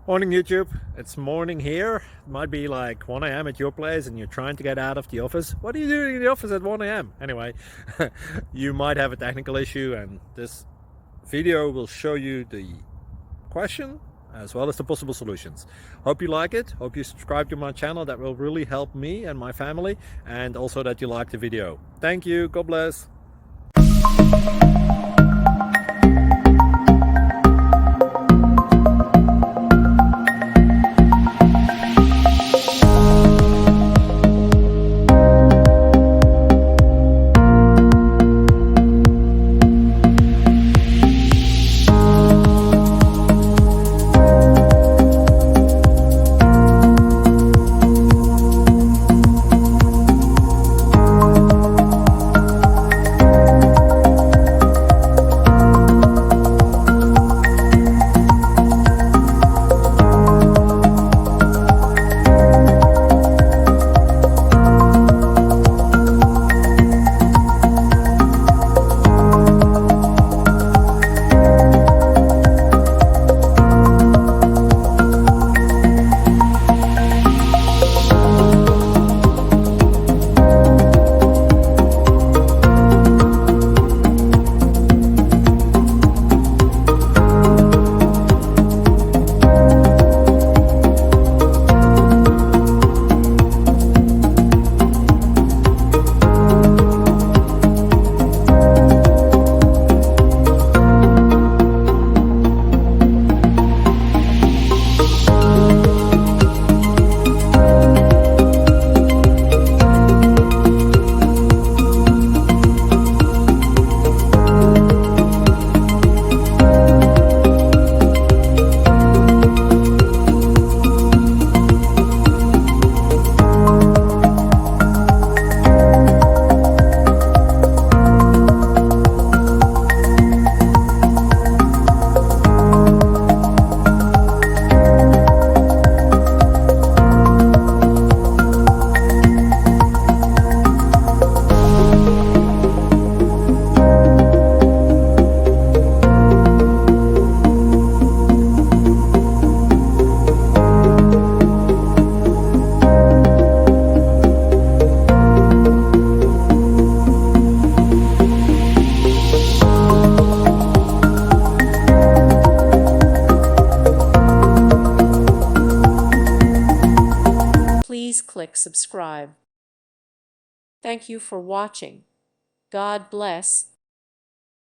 Morning YouTube, it's morning here. It might be like 1 a.m. at your place and you're trying to get out of the office. What are you doing in the office at 1 a.m? Anyway, you might have a technical issue and this video will show you the question as well as the possible solutions. Hope you like it, hope you subscribe to my channel. That will really help me and my family, and also that you like the video. Thank you, God bless. Please click subscribe. Thank you for watching. God bless.